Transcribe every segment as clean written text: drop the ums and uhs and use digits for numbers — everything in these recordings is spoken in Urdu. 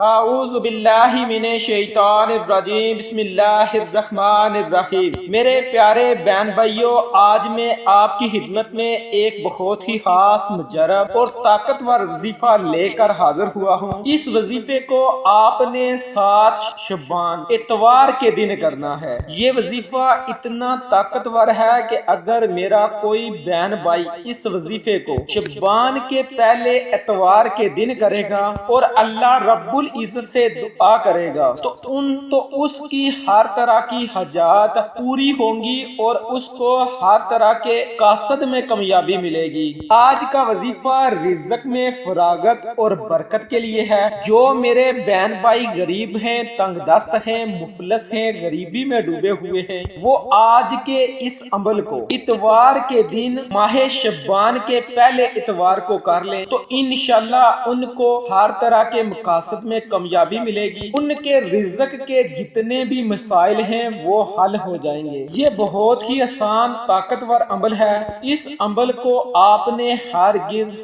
اعوذ باللہ من الشیطان الرجیم بسم اللہ الرحمن الرحیم۔ میرے پیارے بہن بھائیوں، آج میں آپ کی خدمت میں ایک بہت ہی خاص مجرب اور طاقتور وظیفہ لے کر حاضر ہوا ہوں۔ اس وظیفے کو آپ نے 7 شعبان اتوار کے دن کرنا ہے۔ یہ وظیفہ اتنا طاقتور ہے کہ اگر میرا کوئی بہن بھائی اس وظیفے کو شعبان کے پہلے اتوار کے دن کرے گا اور اللہ رب العزت سے دعا کرے گا تو اس کی ہر طرح کی حاجات پوری ہوں گی اور اس کو ہر طرح کے قاصد میں کامیابی ملے گی۔ آج کا وظیفہ رزق میں فراغت اور برکت کے لیے ہے۔ جو میرے بہن بھائی غریب ہیں، تنگ دست ہیں، مفلس ہیں، غریبی میں ڈوبے ہوئے ہیں، وہ آج کے اس عمل کو اتوار کے دن ماہ شعبان کے پہلے اتوار کو کر لیں تو انشاءاللہ ان کو ہر طرح کے مقاصد میں کامیابی ملے گی۔ ان کے رزق کے جتنے بھی مسائل ہیں وہ حل ہو جائیں گے۔ یہ بہت ہی آسان طاقتور عمل ہے۔ اس عمل کو آپ نے ہرگز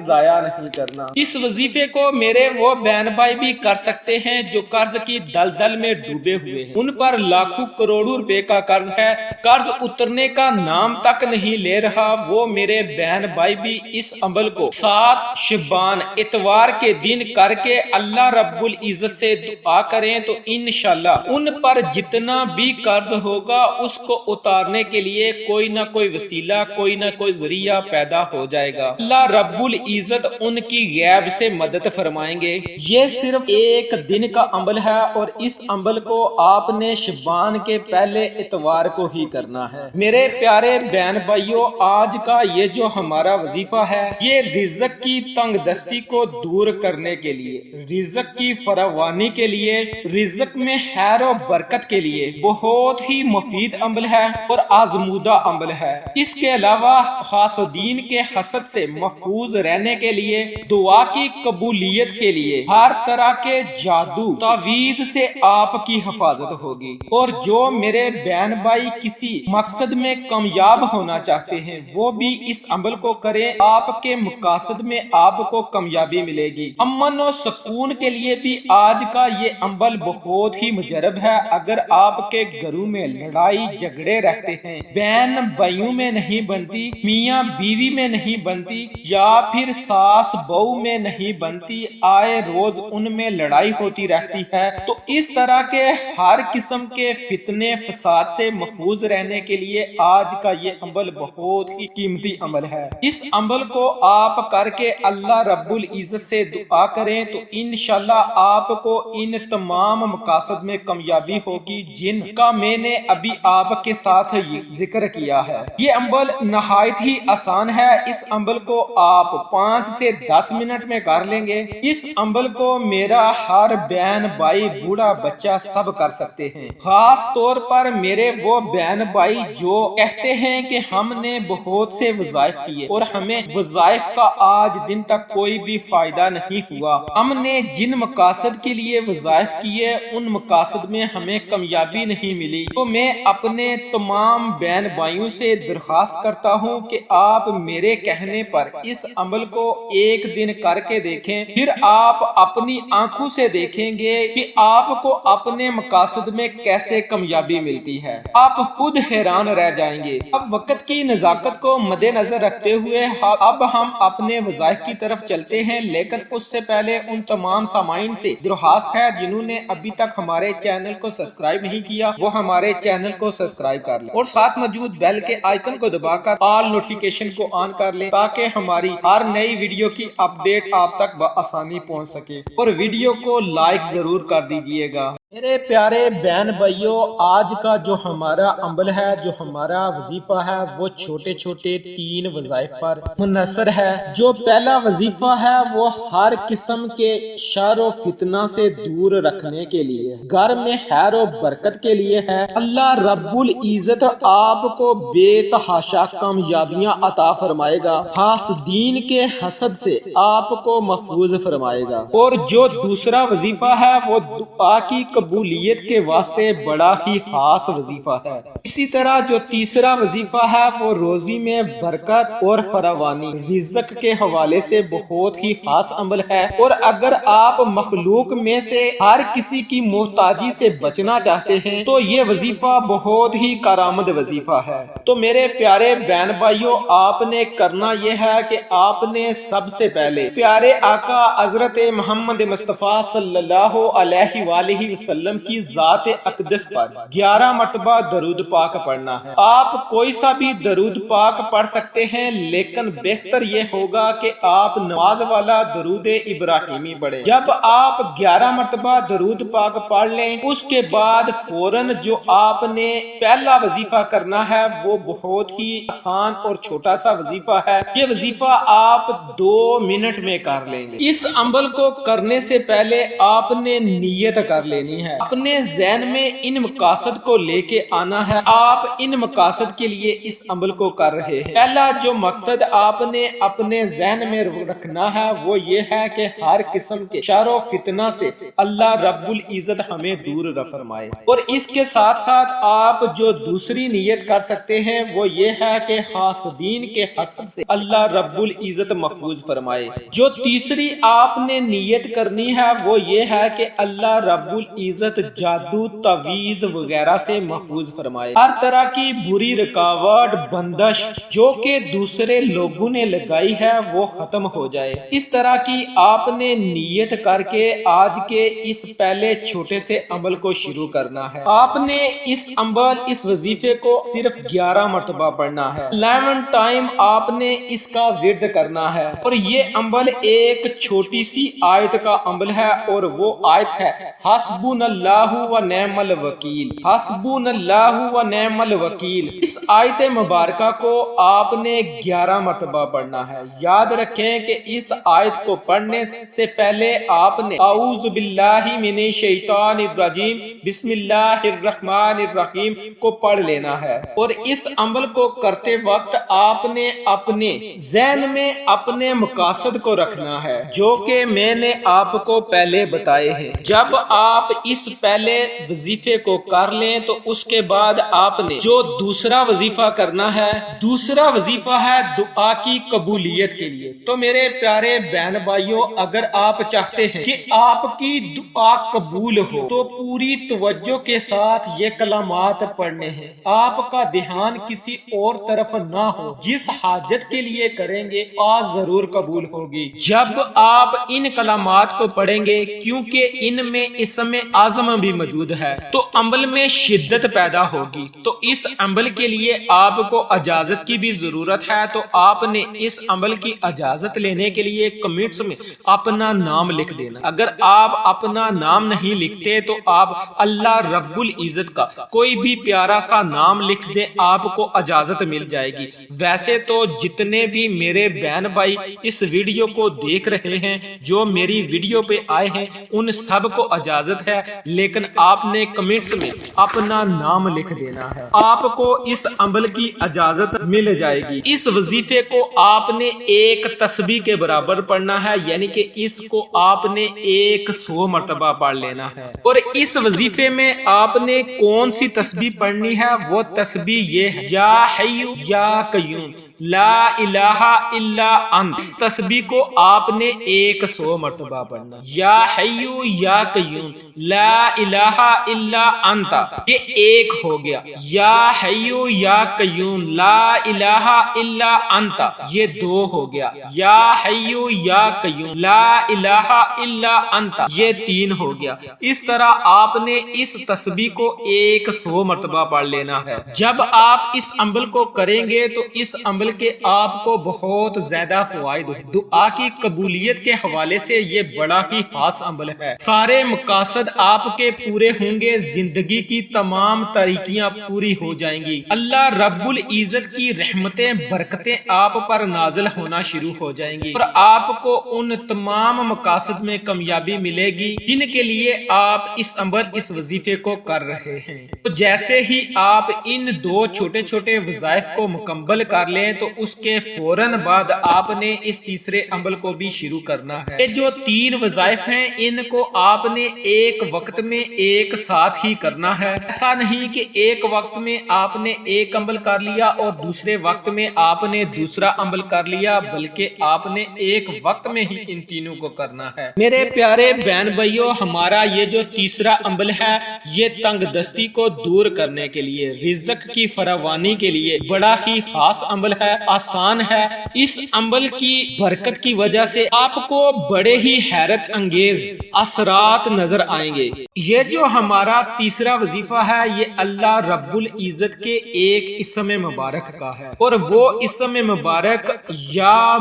ضائع نہیں کرنا۔ اس وظیفے کو میرے وہ بہن بھائی بھی کر سکتے ہیں جو قرض کی دلدل میں ڈوبے ہوئے ہیں، ان پر لاکھوں کروڑوں روپے کا قرض ہے، قرض اترنے کا نام تک نہیں لے رہا۔ وہ میرے بہن بھائی بھی اس عمل کو 7 شعبان اتوار کے دن کر کے اللہ رب العزت سے دعا کریں تو انشاءاللہ ان پر جتنا بھی قرض ہوگا اس کو اتارنے کے لیے کوئی نہ کوئی وسیلہ، کوئی نہ کوئی ذریعہ پیدا ہو جائے گا۔ اللہ رب العزت ان کی غیب سے مدد فرمائیں گے۔ یہ صرف ایک دن کا عمل ہے اور اس عمل کو آپ نے شعبان کے پہلے اتوار کو ہی کرنا ہے۔ میرے پیارے بہن بھائیوں، آج کا یہ جو ہمارا وظیفہ ہے یہ رزق کی تنگ دستی کو دور کرنے کے لیے، رزق کی فراوانی کے لیے، رزق میں خیر و برکت کے لیے بہت ہی مفید عمل ہے اور آزمودہ عمل ہے۔ اس کے علاوہ حاسدین کے حسد سے محفوظ رہنے کے لیے، دعا کی قبولیت کے لیے، ہر طرح کے جادو تعویذ سے آپ کی حفاظت ہوگی۔ اور جو میرے بہن بھائی کسی مقصد میں کامیاب ہونا چاہتے ہیں وہ بھی اس عمل کو کریں، آپ کے مقاصد میں آپ کو کامیابی ملے گی۔ امن و سکون کے لیے بھی آج کا یہ عمل بہت ہی مجرب ہے۔ اگر آپ کے گھروں میں لڑائی جھگڑے رہتے ہیں، بہن بھائیوں میں نہیں بنتی، میاں بیوی میں نہیں بنتی، یا پھر ساس بہو میں نہیں بنتی، آئے روز ان میں لڑائی ہوتی رہتی ہے، تو اس طرح کے ہر قسم کے فتنے فساد سے محفوظ رہنے کے لیے آج کا یہ عمل بہت ہی قیمتی عمل ہے۔ اس عمل کو آپ کر کے اللہ رب العزت سے دعا کریں تو انشاءاللہ آپ کو ان تمام مقاصد میں کامیابی ہوگی جن کا میں نے ابھی آپ کے ساتھ ذکر کیا ہے۔ یہ عمل نہایت ہی آسان ہے۔ اس عمل کو آپ 5 سے 10 منٹ میں کر لیں گے۔ اس عمل کو میرا ہر بہن بھائی، بوڑھا بچہ سب کر سکتے ہیں۔ خاص طور پر میرے وہ بہن بھائی جو کہتے ہیں کہ ہم نے بہت سے وظائف کیے اور ہمیں وظائف کا آج دن تک کوئی بھی فائدہ نہیں ہوا، ہم نے جن مقاصد کے لیے وظائف کیے ان مقاصد میں ہمیں کامیابی نہیں ملی، تو میں اپنے تمام بہن بھائیوں سے درخواست کرتا ہوں کہ آپ میرے کہنے پر اس عمل کو ایک دن کر کے دیکھیں، پھر آپ اپنی آنکھوں سے دیکھیں گے کہ آپ کو اپنے مقاصد میں کیسے کامیابی ملتی ہے۔ آپ خود حیران رہ جائیں گے۔ اب وقت کی نزاکت کو مد نظر رکھتے ہوئے اب ہم اپنے وظائف کی طرف چلتے ہیں، لیکن اس سے پہلے ان تمام سامعین سے درخواست ہے جنہوں نے ابھی تک ہمارے چینل کو سبسکرائب نہیں کیا وہ ہمارے چینل کو سبسکرائب کر لیں اور ساتھ موجود بیل کے آئیکن کو دبا کر آل نوٹیفیکیشن کو آن کر لیں تاکہ ہماری ہر نئی ویڈیو کی اپڈیٹ آپ تک بآسانی پہنچ سکے، اور ویڈیو کو لائک ضرور کر دیجئے گا۔ میرے پیارے بہن بھائیوں، آج کا جو ہمارا عمل ہے، جو ہمارا وظیفہ ہے، وہ چھوٹے چھوٹے 3 وظائف پر منحصر ہے۔ جو پہلا وظیفہ ہے وہ ہر قسم کے شر و فتنہ سے دور رکھنے کے لیے، گھر میں خیر و برکت کے لیے ہے۔ اللہ رب العزت آپ کو بے تحاشا کامیابیاں عطا فرمائے گا، حاسدین کے حسد سے آپ کو محفوظ فرمائے گا۔ اور جو دوسرا وظیفہ ہے وہ دعا کی قبولیت کے واسطے بڑا ہی خاص وظیفہ ہے۔ اسی طرح جو تیسرا وظیفہ ہے وہ روزی میں برکت اور فراوانی رزق کے حوالے سے بہت ہی خاص عمل ہے، اور اگر آپ مخلوق میں سے ہر کسی کی محتاجی سے بچنا چاہتے ہیں تو یہ وظیفہ بہت ہی کارآمد وظیفہ ہے۔ تو میرے پیارے بہن بھائیوں، آپ نے کرنا یہ ہے کہ آپ نے سب سے پہلے پیارے آقا حضرت محمد مصطفیٰ صلی اللہ علیہ وآلہ وسلم کی ذات اقدس پر 11 مرتبہ درود پاک پڑھنا ہے۔ آپ کوئی سا بھی درود پاک پڑھ سکتے ہیں، لیکن بہتر یہ ہوگا کہ آپ نماز والا درود ابراہیمی پڑھیں۔ جب آپ 11 مرتبہ درود پاک پڑھ لیں، اس کے بعد فوراً جو آپ نے پہلا وظیفہ کرنا ہے وہ بہت ہی آسان اور چھوٹا سا وظیفہ ہے۔ یہ وظیفہ آپ 2 منٹ میں کر لیں گے۔ اس عمل کو کرنے سے پہلے آپ نے نیت کر لینی ہے، اپنے ذہن میں ان مقاصد کو لے کے آنا ہے۔ آپ ان مقاصد کے لیے اس عمل کو کر رہے ہیں۔ پہلا جو مقصد آپ نے اپنے ذہن میں رکھنا ہے وہ یہ ہے کہ ہر قسم کے شر و فتنہ سے اللہ رب العزت ہمیں دور فرمائے، اور اس کے ساتھ ساتھ آپ جو دوسری نیت کر سکتے ہیں وہ یہ ہے کہ حاسدین کے حسد سے اللہ رب العزت محفوظ فرمائے۔ جو تیسری آپ نے نیت کرنی ہے وہ یہ ہے کہ اللہ رب العزت جادو تعویذ وغیرہ سے محفوظ فرمائے، ہر طرح کی بری رکاوٹ بندش جو کہ دوسرے لوگوں نے لگائی ہے وہ ختم ہو جائے۔ اس طرح کی آپ نے نیت کر کے آج کے اس پہلے چھوٹے سے عمل کو شروع کرنا ہے۔ آپ نے اس وظیفے کو صرف 11 مرتبہ پڑھنا ہے۔ 11 ٹائم آپ نے اس کا ورد کرنا ہے، اور یہ عمل ایک چھوٹی سی آیت کا عمل ہے، اور وہ آیت ہے حسبنا اللہ و نعم الوکیل، حسبنا اللہ و نعم الوکیل۔ اس آیت مبارکہ کو آپ نے 11 مرتبہ پڑھنا ہے۔ یاد رکھیں کہ اس آیت کو پڑھنے سے پہلے آپ نے اعوذ باللہ من الشیطان الرجیم بسم اللہ الرحمن الرحیم کو پڑھ لینا ہے، اور اس عمل کو کرتے وقت آپ نے اپنے ذہن میں اپنے مقاصد کو رکھنا ہے جو کہ میں نے آپ کو پہلے بتائے ہیں۔ جب آپ اس پہلے وظیفے کو کر لیں تو اس کے بعد آپ نے جو دوسرا وظیفہ کرنا ہے، دوسرا وظیفہ ہے دعا کی قبولیت کے لیے۔ تو میرے پیارے بہن بھائیوں، اگر آپ چاہتے ہیں کہ آپ کی دعا قبول ہو تو پوری توجہ کے ساتھ یہ کلمات پڑھنے ہیں۔ آپ کا دھیان کسی اور طرف نہ ہو، جس حاجت کے لیے کریں گے آج ضرور قبول ہوگی۔ جب آپ ان کلمات کو پڑھیں گے، کیونکہ ان میں اسم اعظم بھی موجود ہے، تو عمل میں شدت پیدا ہوگی۔ تو اس عمل کے لیے آپ کو اجازت کی بھی ضرورت ہے، تو آپ نے اس عمل کی اجازت لینے کے لیے کمنٹس میں اپنا نام لکھ دینا۔ اگر آپ اپنا نام نہیں لکھتے تو آپ اللہ رب العزت کا کوئی بھی پیارا سا نام لکھ دیں، آپ کو اجازت مل جائے گی۔ ویسے تو جتنے بھی میرے بہن بھائی اس ویڈیو کو دیکھ رہے ہیں، جو میری ویڈیو پہ آئے ہیں، ان سب کو اجازت ہے، لیکن آپ نے کمنٹس میں اپنا نام لکھ دینا ہے، آپ کو اس عمل کی اجازت مل جائے گی۔ اس وظیفے کو آپ نے ایک تسبیح کے برابر پڑھنا ہے، یعنی کہ اس کو آپ نے 100 مرتبہ پڑھ لینا ہے۔ اور اس وظیفے میں آپ نے کون سی تسبیح پڑھنی ہے؟ وہ تسبیح یہ ہے یا حی یا قیوم لا الہ الا انت۔ اس تسبیح کو آپ نے 100 مرتبہ پڑھنا، یا حی یا قیوم لا الہ الا انت، یہ ایک ہو گیا۔ یا حی یا قیوم لا الہ الا انت، یہ 2 ہو گیا۔ یا حی یا قیوم لا الہ الا انت، یہ 3 ہو گیا۔ اس طرح آپ نے اس تسبیح کو 100 مرتبہ پڑھ لینا ہے۔ جب آپ اس عمل کو کریں گے تو اس عمل کے آپ کو بہت زیادہ فوائد ہوں۔ دعا کی قبولیت کے حوالے سے یہ بڑا ہی خاص عمل ہے۔ سارے مقاصد آپ کے پورے ہوں گے، زندگی کی تمام تاریکیاں پوری ہو جائیں گی، اللہ رب العزت کی رحمتیں برکتیں آپ پر نازل ہونا شروع ہو جائیں گی، اور آپ کو ان تمام مقاصد میں کامیابی ملے گی جن کے لیے آپ اس وظیفے کو کر رہے ہیں۔ تو جیسے ہی آپ ان 2 چھوٹے چھوٹے وظائف کو مکمل کر لیں تو اس کے فوراً بعد آپ نے اس تیسرے عمل کو بھی شروع کرنا ہے۔ یہ جو 3 وظائف ہیں ان کو آپ نے ایک وقت میں ایک ساتھ ہی کرنا ہے۔ ایسا نہیں کہ ایک وقت میں آپ نے ایک عمل کر لیا اور دوسرے وقت میں آپ نے دوسرا عمل کر لیا، بلکہ آپ نے ایک وقت میں ہی ان تینوں کو کرنا ہے۔ میرے پیارے بہن بھائیوں، ہمارا یہ جو تیسرا عمل ہے، یہ تنگ دستی کو دور کرنے کے لیے، رزق کی فراوانی کے لیے بڑا ہی خاص عمل ہے، آسان ہے۔ اس عمل کی برکت کی وجہ سے آپ کو بڑے ہی حیرت انگیز اثرات نظر آئیں گے۔ یہ جو ہمارا تیسرا وظیفہ ہے، یہ اللہ رب العزت کے ایک اسم مبارک کا ہے، اور وہ اسم مبارک یا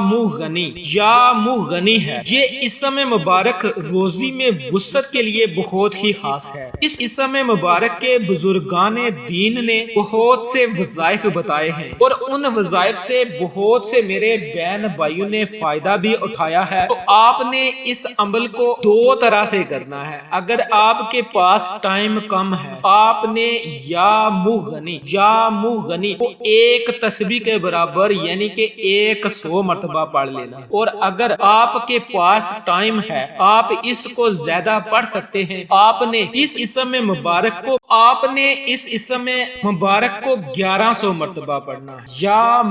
مغنی ہے۔ یہ اسم مبارک روزی میں وسعت کے لیے بہت ہی خاص ہے۔ اس اسم مبارک کے بزرگان دین نے بہت سے وظائف بتائے ہیں، اور ان وظائف سے بہت سے میرے بہن بھائیوں نے فائدہ بھی اٹھایا ہے۔ تو آپ نے اس عمل کو دو طرح سے کرنا ہے۔ اگر آپ کے پاس ٹائم کم ہے، آپ نے یا مغنی کو ایک تسبیح کے برابر یعنی کہ 100 مرتبہ پڑھ لینا، اور اگر آپ کے پاس ٹائم ہے، آپ اس کو زیادہ پڑھ سکتے ہیں۔ آپ نے اس اسم مبارک کو 1100 مرتبہ پڑھنا ہے۔ یا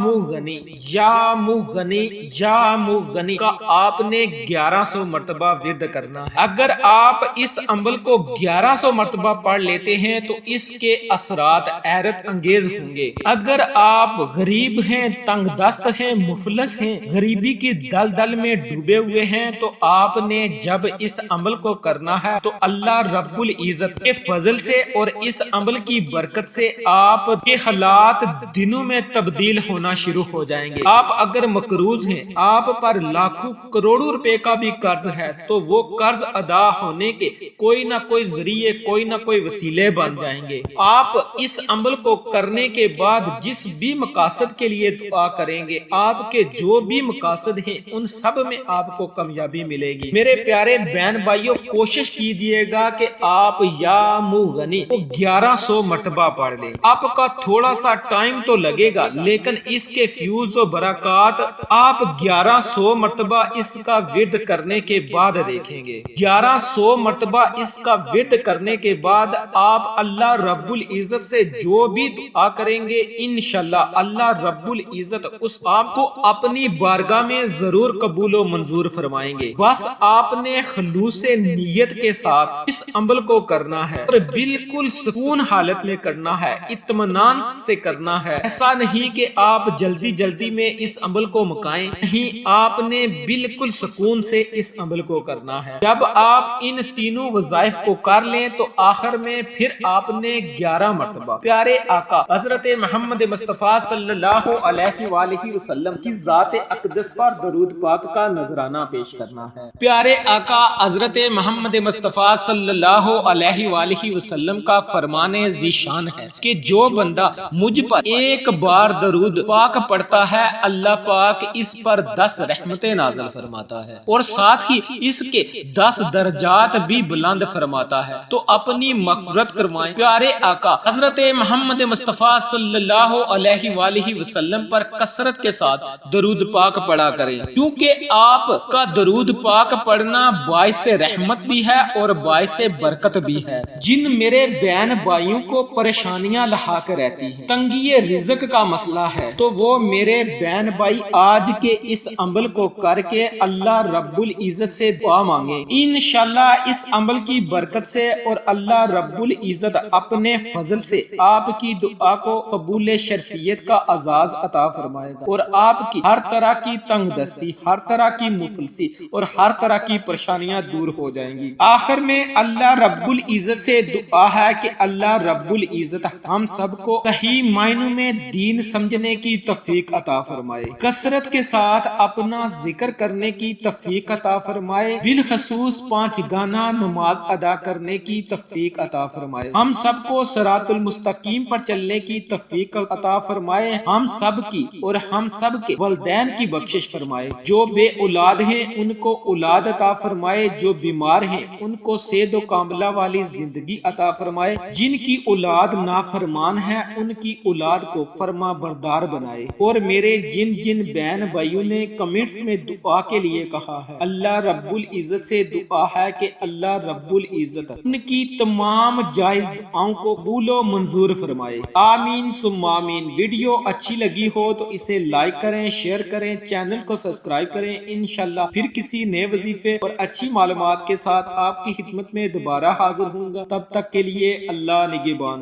مغنی کا آپ نے 1100 مرتبہ ورد کرنا ہے۔ اگر آپ اس عمل کو 1100 مرتبہ پڑھ لیتے ہیں تو اس کے اثرات حیرت انگیز ہوں گے۔ اگر آپ غریب ہیں، تنگ دست ہیں، مفلس ہیں، غریبی کی دلدل میں ڈوبے ہوئے ہیں، تو آپ نے جب اس عمل کو کرنا ہے تو اللہ رب العزت کے فضل سے اور اس عمل کی برکت سے آپ کے حالات دنوں میں تبدیل ہونا شروع ہو جائیں گے۔ آپ اگر مقروض ہیں، آپ پر لاکھوں کروڑوں روپے کا بھی قرض ہے، تو وہ قرض ادا ہونے کے کوئی نہ کوئی ذریعے، کوئی نہ کوئی وسیلے بن جائیں گے۔ آپ اس عمل کو کرنے کے بعد جس بھی مقاصد کے لیے دعا کریں گے، آپ کے جو بھی مقاصد ہیں ان سب میں آپ کو کامیابی ملے گی۔ میرے پیارے بہن بھائیوں، کوشش کیجئے گا کہ آپ یا مغنی کو 1100 مرتبہ پڑھ لیں۔ آپ کا تھوڑا سا ٹائم تو لگے گا، لیکن اس کے فیوز و برکات آپ 1100 مرتبہ اس کا ورد کرنے کے بعد دیکھیں گے۔ 1100 مرتبہ اس کا ورد کرنے کے بعد آپ اللہ رب العزت سے جو بھی دعا کریں گے، انشاءاللہ اللہ رب العزت اس آپ کو اپنی بارگاہ میں ضرور قبول و منظور فرمائیں گے۔ بس آپ نے خلوص نیت کے ساتھ اس عمل کو کرنا ہے، اور بالکل سکون حالت میں کرنا ہے، اطمینان سے کرنا ہے۔ ایسا نہیں کہ آپ جلدی میں اس عمل کو مکائیں، نہیں، آپ نے بالکل سکون سے اس عمل کو کرنا ہے۔ جب آپ ان تینوں وظائف کو کر لیں تو آخر میں پھر آپ نے 11 مرتبہ پیارے آقا حضرت محمد مصطفیٰ صلی اللہ علیہ وآلہ وسلم کی ذات اقدس پر درود پاک کا نذرانہ پیش کرنا ہے۔ پیارے آقا حضرت محمد مصطفیٰ صلی اللہ علیہ وآلہ وسلم کا فرمان ذیشان ہے کہ جو بندہ مجھ پر ایک بار درود پاک پڑھتا ہے، اللہ پاک اس پر 10 رحمتیں نازل فرماتا ہے، اور ساتھ ہی اس کے 10 درجات بھی بلند فرماتا ہے۔ تو اپنی مغفرت کروائیں، پیارے آقا حضرت محمد مصطفیٰ صلی اللہ علیہ وآلہ وسلم پر کثرت کے ساتھ درود پاک پڑھا کریں، کیونکہ آپ کا درود پاک پڑھنا باعث رحمت بھی ہے اور باعث برکت بھی ہے۔ جن میرے بہن بھائیوں کو پریشانیاں لاحق رہتی ہیں، تنگی رزق کا مسئلہ ہے، تو وہ میرے بہن بھائی آج کے اس عمل کو کر کے اللہ رب العزت سے دعا مانگیں۔ انشاءاللہ اس عمل کی برکت سے اور اللہ رب العزت اپنے فضل سے آپ کی دعا کو قبول شرفیت کا اعزاز عطا فرمائے گا، اور آپ کی ہر طرح کی تنگ دستی، ہر طرح کی مفلسی اور ہر طرح کی پریشانیاں دور ہو جائیں گی۔ آخر میں اللہ رب العزت سے دعا ہے کہ اللہ رب العزت ہم سب کو صحیح معنوں میں دین سمجھنے کی توفیق عطا فرمائے، کثرت کے ساتھ اپنا ذکر کرنے کی توفیق عطا فرمائے، بالخصوص 5 گانا نماز ادا کرنے کی توفیق عطا فرمائے، ہم سب کو صراط المستقیم پر چلنے کی توفیق عطا فرمائے، ہم سب کی اور ہم سب کے والدین کی بخشش فرمائے، جو بے اولاد ہیں ان کو اولاد عطا فرمائے، جو بیمار ہیں ان کو صحت و کاملہ والی زندگی عطا فرمائے، جن کی اولاد نافرمان ہے ان کی اولاد کو فرما بردار بنائے، اور میرے جن بہن بھائیوں نے کمنٹس میں دعا کے لیے کہا ہے، اللہ رب العزت سے دعا ہے کہ اللہ رب رب العزت ان کی تمام جائز دعاؤں کو قبول و منظور فرمائے، آمین ثم آمین۔ ویڈیو اچھی لگی ہو تو اسے لائک کریں، شیئر کریں، چینل کو سبسکرائب کریں۔ انشاءاللہ پھر کسی نئے وظیفے اور اچھی معلومات کے ساتھ آپ کی خدمت میں دوبارہ حاضر ہوں گا، تب تک کے لیے اللہ نگہبان۔